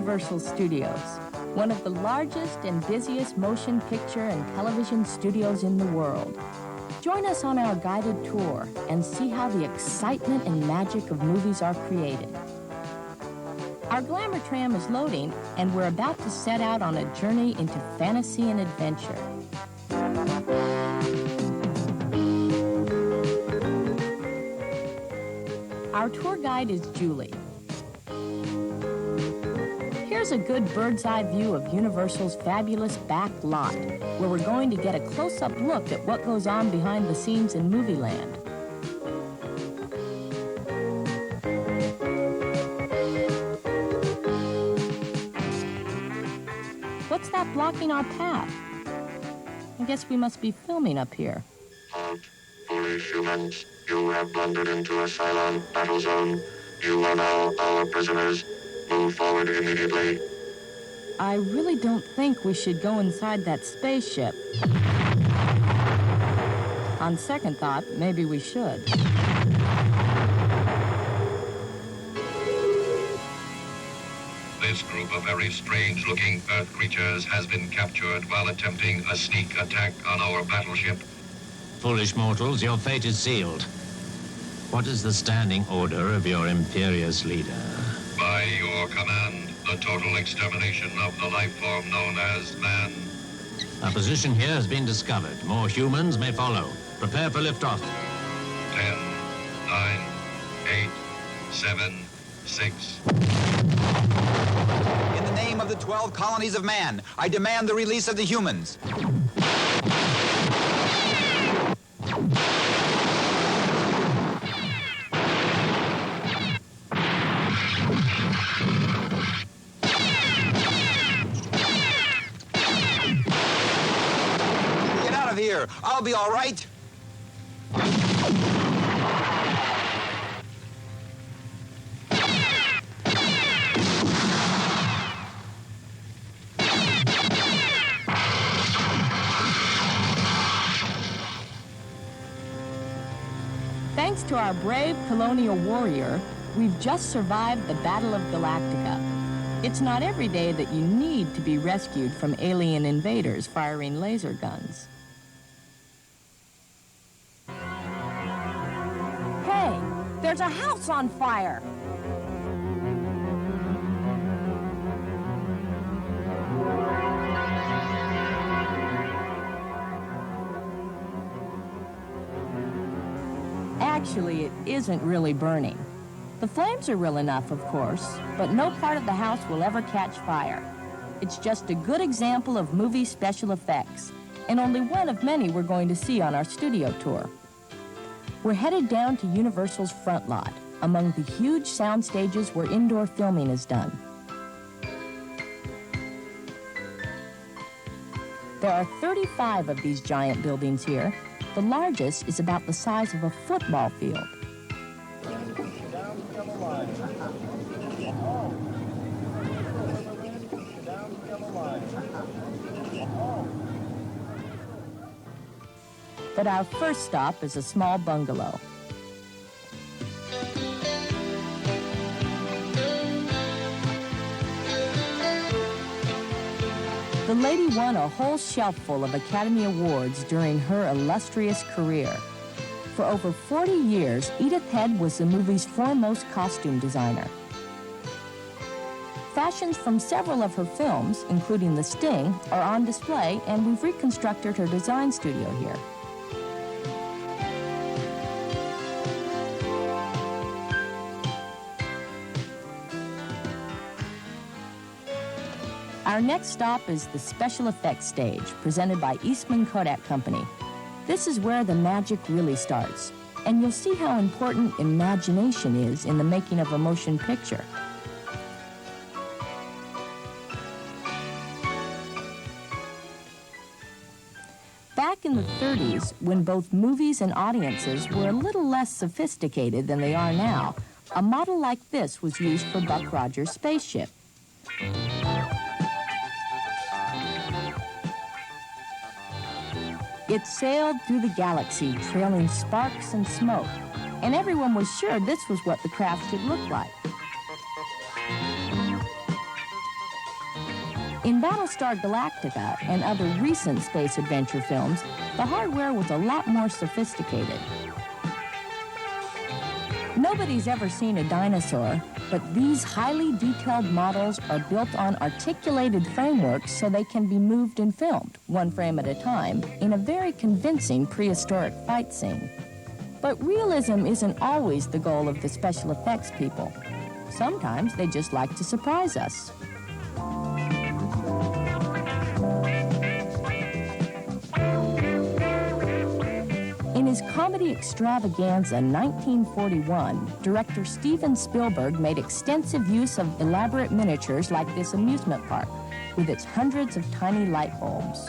Universal Studios, one of the largest and busiest motion picture and television studios in the world. Join us on our guided tour and see how the excitement and magic of movies are created. Our glamour tram is loading, and we're about to set out on a journey into fantasy and adventure. Our tour guide is Julie. Here's a good bird's eye view of Universal's fabulous back lot, where we're going to get a close-up look at what goes on behind the scenes in movie land. What's that blocking our path? I guess we must be filming up here. Foolish humans, you have blundered into a Cylon battle zone. You are now our prisoners. Move forward immediately. I really don't think we should go inside that spaceship. On second thought, maybe we should. This group of very strange-looking Earth creatures has been captured while attempting a sneak attack on our battleship. Foolish mortals, your fate is sealed. What is the standing order of your imperious leader? By your command, the total extermination of the life form known as man. Our position here has been discovered. More humans may follow. Prepare for liftoff. 10, 9, 8, 7, 6. In the name of the 12 colonies of man, I demand the release of the humans. Get out of here. I'll be all right. Thanks to our brave colonial warrior, we've just survived the Battle of Galactica. It's not every day that you need to be rescued from alien invaders firing laser guns. Hey, there's a house on fire! Actually, it isn't really burning. The flames are real enough, of course, but no part of the house will ever catch fire. It's just a good example of movie special effects, and only one of many we're going to see on our studio tour. We're headed down to Universal's front lot, among the huge sound stages where indoor filming is done. There are 35 of these giant buildings here. The largest is about the size of a football field. But our first stop is a small bungalow. The lady won a whole shelf full of Academy Awards during her illustrious career. For over 40 years, Edith Head was the movie's foremost costume designer. Fashions from several of her films, including The Sting, are on display, and we've reconstructed her design studio here. Our next stop is the special effects stage, presented by Eastman Kodak Company. This is where the magic really starts, and you'll see how important imagination is in the making of a motion picture. Back in the 30s, when both movies and audiences were a little less sophisticated than they are now, a model like this was used for Buck Rogers' Spaceship. It sailed through the galaxy, trailing sparks and smoke, and everyone was sure this was what the craft should look like. In Battlestar Galactica and other recent space adventure films, the hardware was a lot more sophisticated. Nobody's ever seen a dinosaur, but these highly detailed models are built on articulated frameworks so they can be moved and filmed, one frame at a time, in a very convincing prehistoric fight scene. But realism isn't always the goal of the special effects people. Sometimes they just like to surprise us. In his comedy extravaganza 1941, director Steven Spielberg made extensive use of elaborate miniatures like this amusement park, with its hundreds of tiny light bulbs.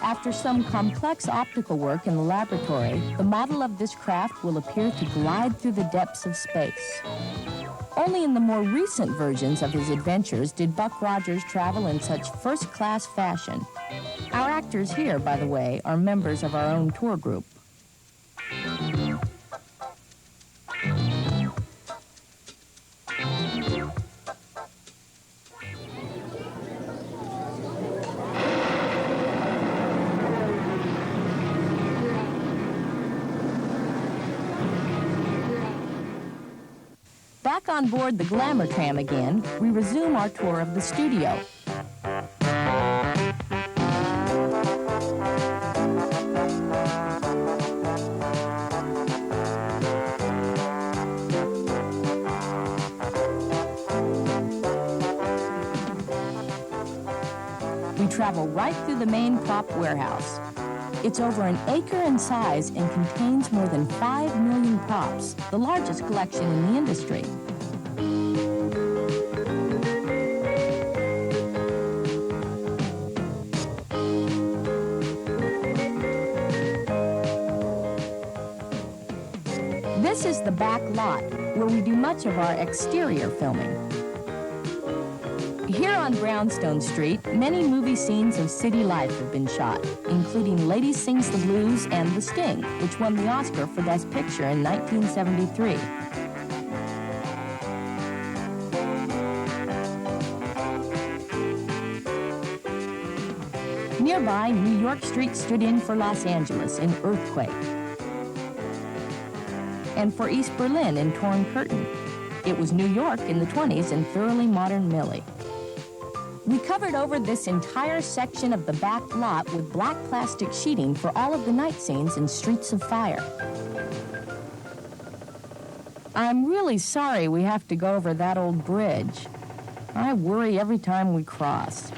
After some complex optical work in the laboratory, the model of this craft will appear to glide through the depths of space. Only in the more recent versions of his adventures did Buck Rogers travel in such first-class fashion. Our actors here, by the way, are members of our own tour group. Back on board the Glamour Tram again, we resume our tour of the studio. We travel right through the main prop warehouse. It's over an acre in size and contains more than 5 million props, the largest collection in the industry. This is the back lot, where we do much of our exterior filming. Here on Brownstone Street, many movie scenes of city life have been shot, including Lady Sings the Blues and The Sting, which won the Oscar for Best Picture in 1973. Nearby, New York Street stood in for Los Angeles in Earthquake, and for East Berlin in Torn Curtain. It was New York in the 20s in Thoroughly Modern Millie. We covered over this entire section of the back lot with black plastic sheeting for all of the night scenes in Streets of Fire. I'm really sorry we have to go over that old bridge. I worry every time we cross.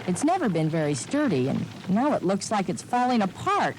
It's never been very sturdy, and now it looks like it's falling apart.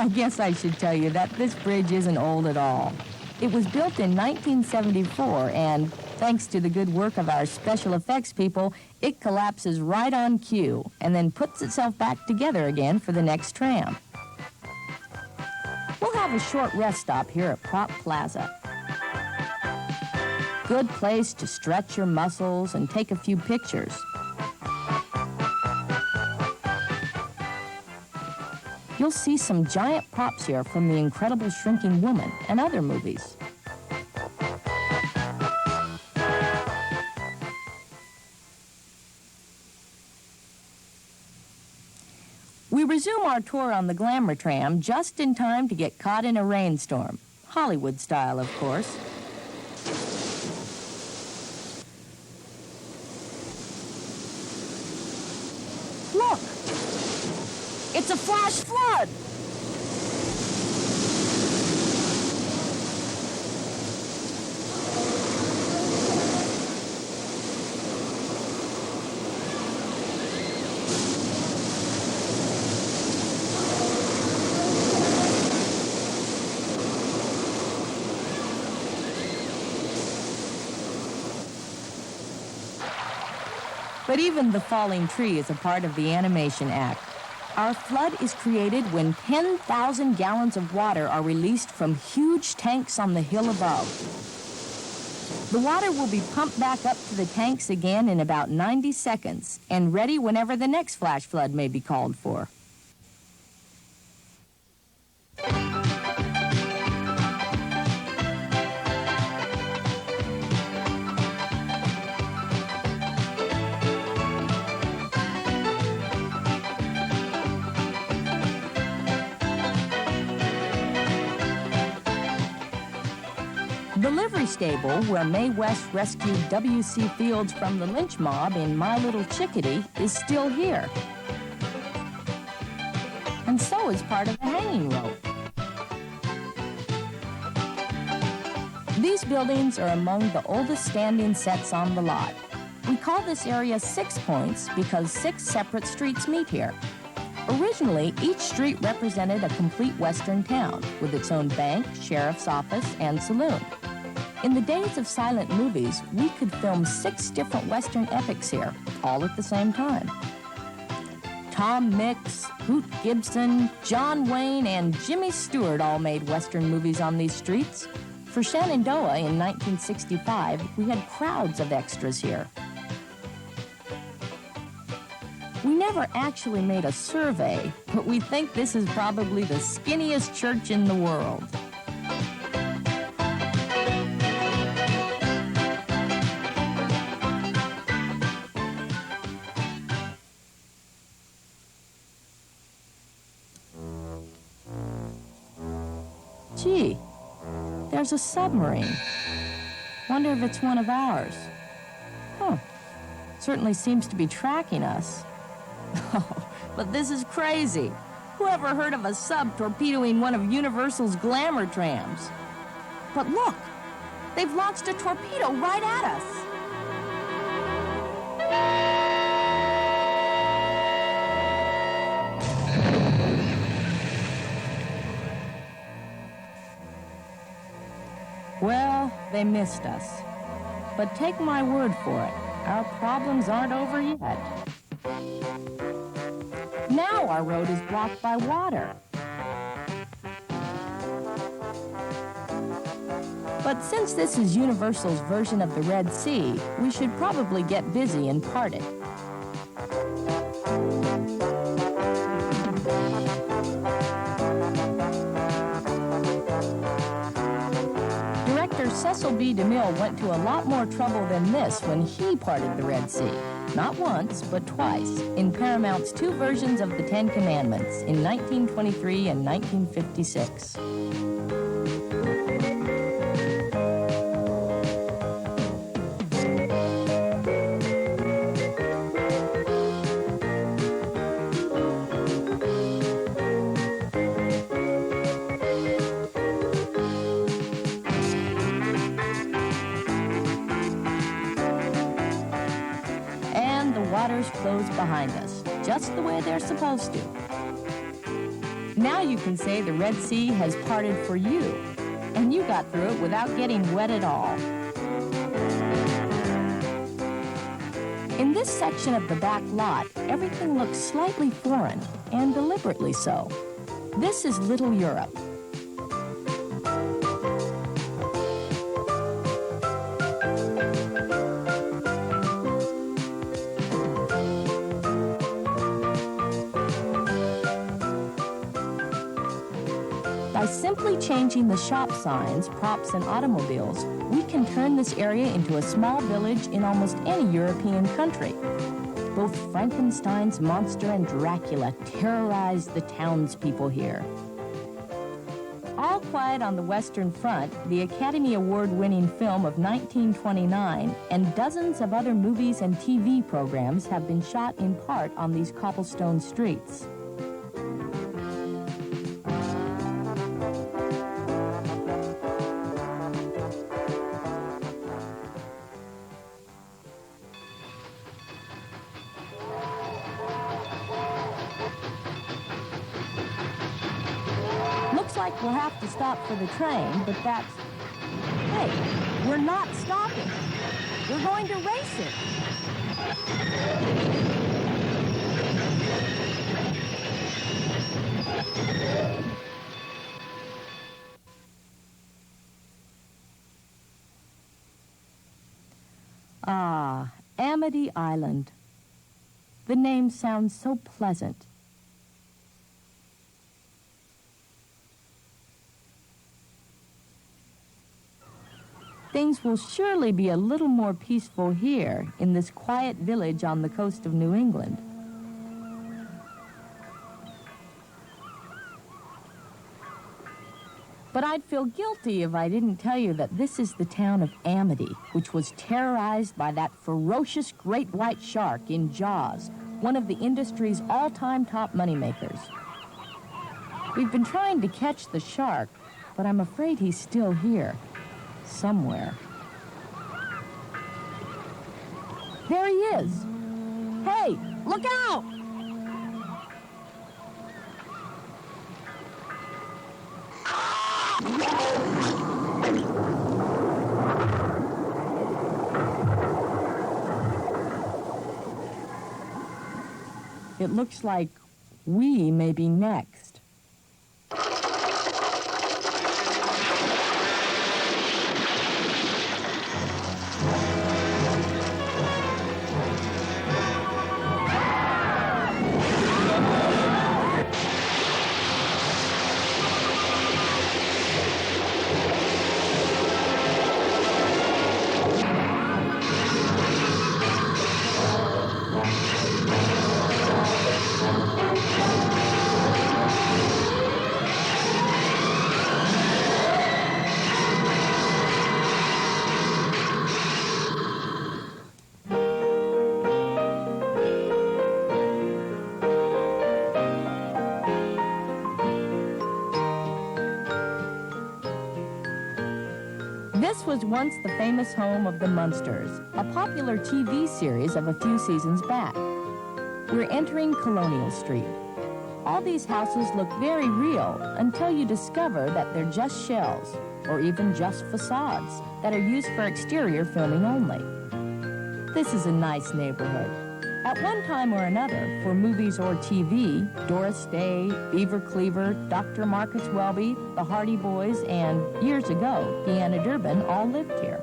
I guess I should tell you that this bridge isn't old at all. It was built in 1974, and thanks to the good work of our special effects people, it collapses right on cue and then puts itself back together again for the next tram. We'll have a short rest stop here at Prop Plaza. Good place to stretch your muscles and take a few pictures. You'll see some giant props here from The Incredible Shrinking Woman and other movies. We resume our tour on the glamour tram just in time to get caught in a rainstorm. Hollywood style, of course. Look! It's a flash flood! But even the falling tree is a part of the animation act. Our flood is created when 10,000 gallons of water are released from huge tanks on the hill above. The water will be pumped back up to the tanks again in about 90 seconds and ready whenever the next flash flood may be called for. The livery stable, where Mae West rescued W.C. Fields from the lynch mob in My Little Chickadee, is still here. And so is part of the hanging rope. These buildings are among the oldest standing sets on the lot. We call this area 6 Points because 6 separate streets meet here. Originally, each street represented a complete Western town with its own bank, sheriff's office, and saloon. In the days of silent movies, we could film 6 different Western epics here, all at the same time. Tom Mix, Hoot Gibson, John Wayne, and Jimmy Stewart all made Western movies on these streets. For Shenandoah in 1965, we had crowds of extras here. We never actually made a survey, but we think this is probably the skinniest church in the world. Gee, there's a submarine. Wonder if it's one of ours. Huh. Certainly seems to be tracking us. Oh, but this is crazy. Whoever heard of a sub torpedoing one of Universal's glamour trams? But look, they've launched a torpedo right at us. Well, they missed us. But take my word for it, our problems aren't over yet. Now our road is blocked by water. But since this is Universal's version of the Red Sea, we should probably get busy and part it. Cecil B. DeMille went to a lot more trouble than this when he parted the Red Sea. Not once, but twice, in Paramount's 2 versions of the 10 Commandments, in 1923 and 1956. Closed behind us, just the way they're supposed to. Now you can say the Red Sea has parted for you, and you got through it without getting wet at all. In this section of the back lot, everything looks slightly foreign, and deliberately so. This is Little Europe. By simply changing the shop signs, props, and automobiles, we can turn this area into a small village in almost any European country. Both Frankenstein's monster and Dracula terrorized the townspeople here. All Quiet on the Western Front, the Academy Award-winning film of 1929, and dozens of other movies and TV programs have been shot in part on these cobblestone streets. Like we'll have to stop for the train, but that's... Hey, we're not stopping. We're going to race it. Ah, Amity Island. The name sounds so pleasant. Things will surely be a little more peaceful here in this quiet village on the coast of New England. But I'd feel guilty if I didn't tell you that this is the town of Amity, which was terrorized by that ferocious great white shark in Jaws, one of the industry's all-time top moneymakers. We've been trying to catch the shark, but I'm afraid he's still here. Somewhere. There he is. Hey, look out! It looks like we may be next. This was once the famous home of the Munsters, a popular TV series of a few seasons back. We're entering Colonial Street. All these houses look very real until you discover that they're just shells, or even just facades, that are used for exterior filming only. This is a nice neighborhood. At one time or another, for movies or TV, Doris Day, Beaver Cleaver, Dr. Marcus Welby, the Hardy Boys, and, years ago, Deanna Durbin all lived here.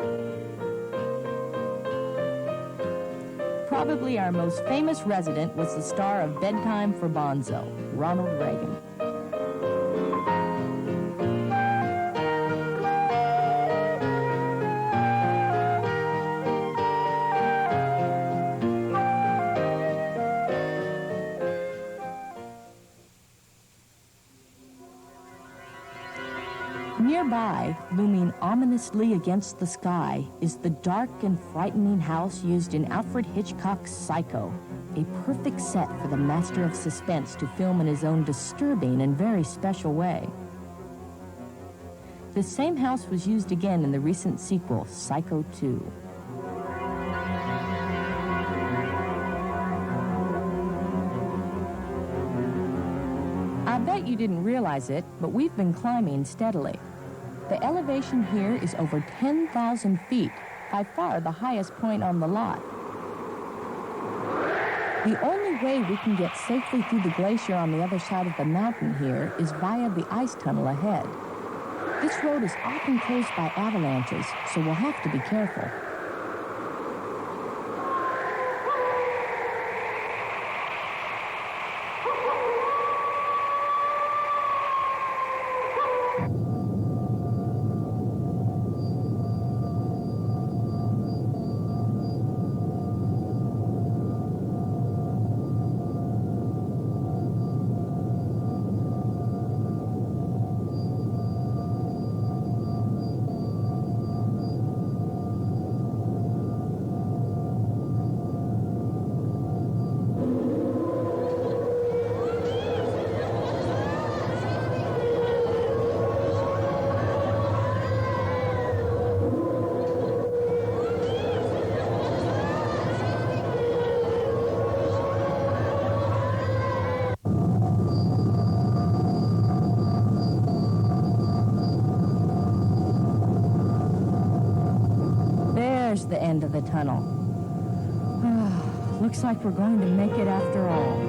Probably our most famous resident was the star of Bedtime for Bonzo, Ronald Reagan. Nearby, looming ominously against the sky, is the dark and frightening house used in Alfred Hitchcock's Psycho, a perfect set for the master of suspense to film in his own disturbing and very special way. This same house was used again in the recent sequel, Psycho 2. I bet you didn't realize it, but we've been climbing steadily. The elevation here is over 10,000 feet, by far the highest point on the lot. The only way we can get safely through the glacier on the other side of the mountain here is via the ice tunnel ahead. This road is often closed by avalanches, so we'll have to be careful. there's the end of the tunnel. Looks like we're going to make it after all.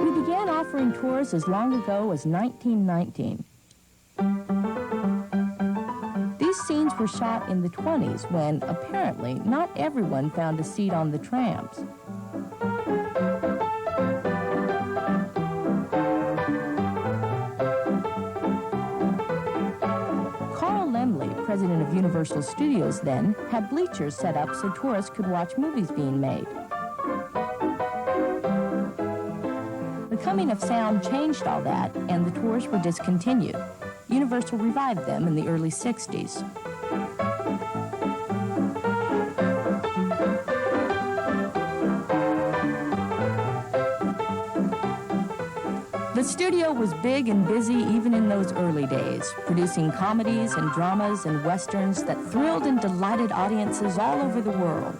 We began offering tours as long ago as 1919. These scenes were shot in the 20s when, apparently, not everyone found a seat on the trams. President of Universal Studios then, had bleachers set up so tourists could watch movies being made. The coming of sound changed all that, and the tours were discontinued. Universal revived them in the early 60s. The studio was big and busy even in those early days, producing comedies and dramas and westerns that thrilled and delighted audiences all over the world.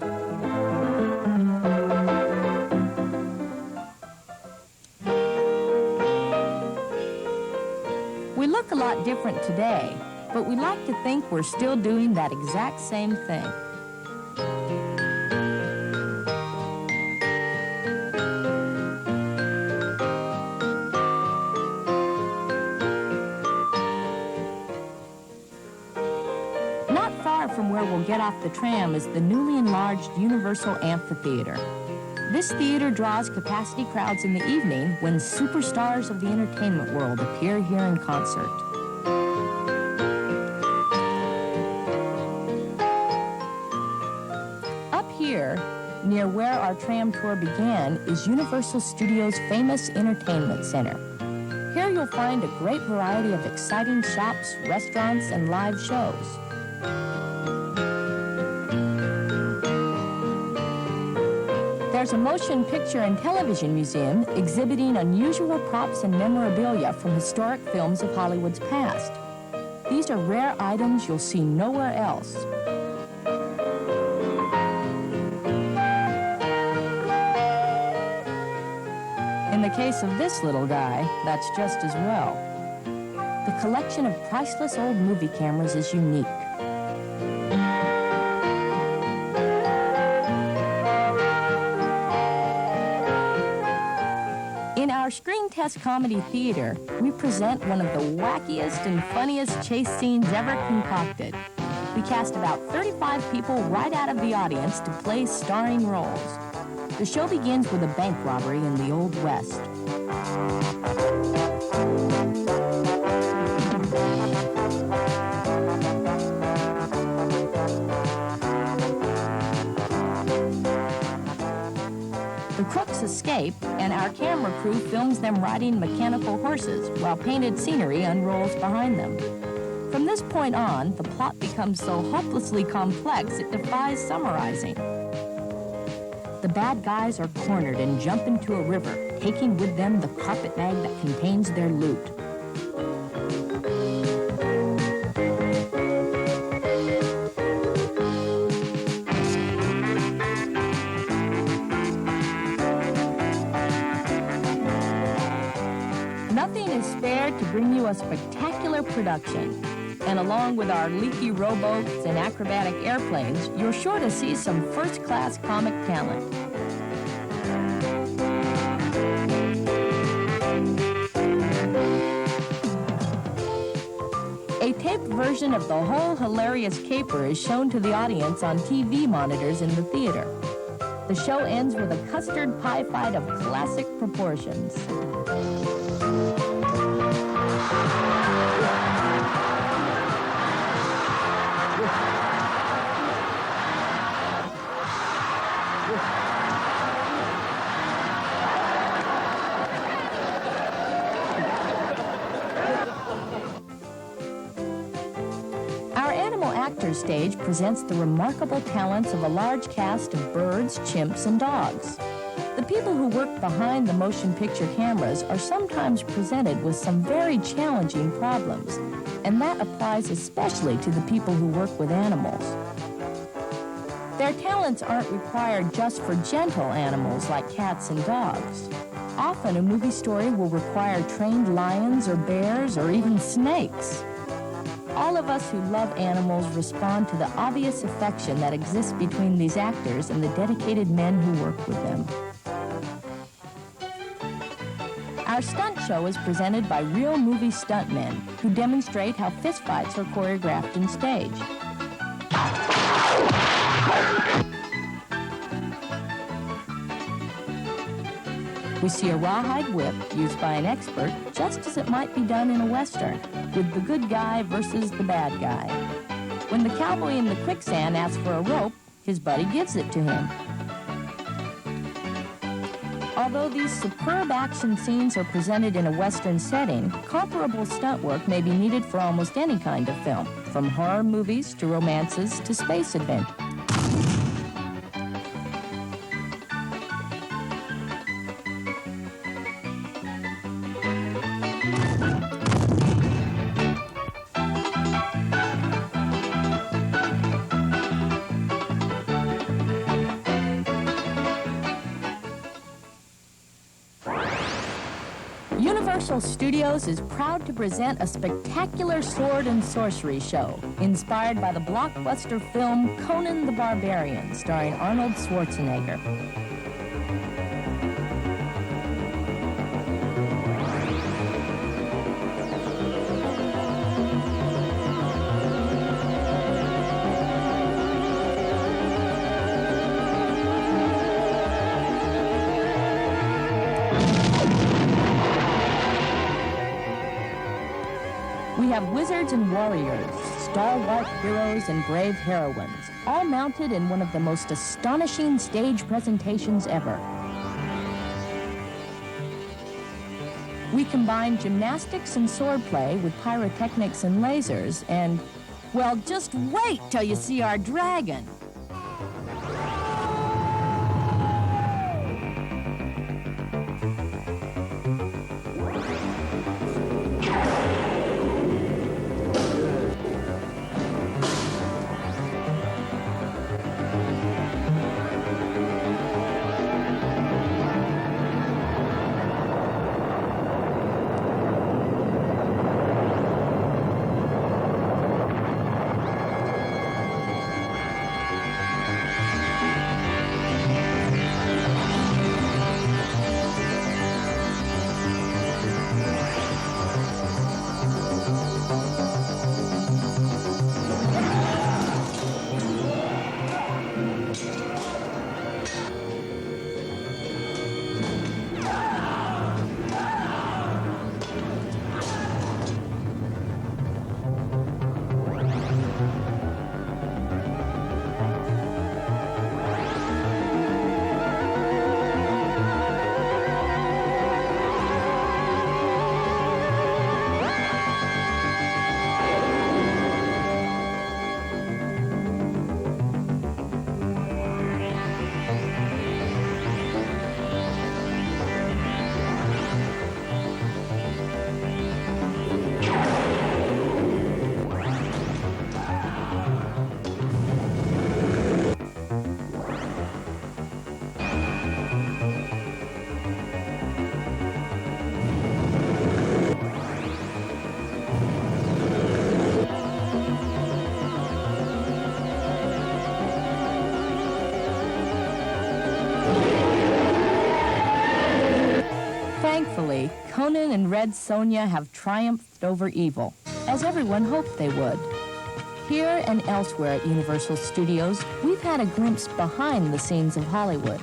We look a lot different today, but we like to think we're still doing that exact same thing. From where we'll get off the tram is the newly enlarged Universal Amphitheater. This theater draws capacity crowds in the evening when superstars of the entertainment world appear here in concert. Up here, near where our tram tour began, is Universal Studios' famous entertainment center. Here you'll find a great variety of exciting shops, restaurants, and live shows. There's a motion picture and television museum exhibiting unusual props and memorabilia from historic films of Hollywood's past. These are rare items you'll see nowhere else. In the case of this little guy, that's just as well. The collection of priceless old movie cameras is unique. In our screen test comedy theater, we present one of the wackiest and funniest chase scenes ever concocted. We cast about 35 people right out of the audience to play starring roles. The show begins with a bank robbery in the Old West. The crooks escape, and our camera crew films them riding mechanical horses while painted scenery unrolls behind them. From this point on, the plot becomes so hopelessly complex it defies summarizing. The bad guys are cornered and jump into a river, taking with them the carpet bag that contains their loot. Nothing is spared to bring you a spectacular production. And along with our leaky rowboats and acrobatic airplanes, you're sure to see some first-class comic talent. A taped version of the whole hilarious caper is shown to the audience on TV monitors in the theater. The show ends with a custard pie fight of classic proportions. Stage presents the remarkable talents of a large cast of birds, chimps, and dogs. The people who work behind the motion picture cameras are sometimes presented with some very challenging problems, and that applies especially to the people who work with animals. Their talents aren't required just for gentle animals like cats and dogs. Often a movie story will require trained lions or bears or even snakes. All of us who love animals respond to the obvious affection that exists between these actors and the dedicated men who work with them. Our stunt show is presented by real movie stuntmen who demonstrate how fistfights are choreographed and staged. We see a rawhide whip used by an expert just as it might be done in a Western, with the good guy versus the bad guy. When the cowboy in the quicksand asks for a rope, his buddy gives it to him. Although these superb action scenes are presented in a Western setting, comparable stunt work may be needed for almost any kind of film, from horror movies to romances to space adventure. Universal Studios is proud to present a spectacular sword and sorcery show inspired by the blockbuster film Conan the Barbarian, starring Arnold Schwarzenegger. We have wizards and warriors, stalwart heroes and brave heroines, all mounted in one of the most astonishing stage presentations ever. We combine gymnastics and swordplay with pyrotechnics and lasers and, well, just wait till you see our dragon. Thankfully, Conan and Red Sonja have triumphed over evil, as everyone hoped they would. Here and elsewhere at Universal Studios, we've had a glimpse behind the scenes of Hollywood.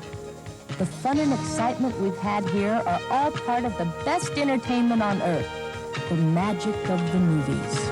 The fun and excitement we've had here are all part of the best entertainment on Earth, the magic of the movies.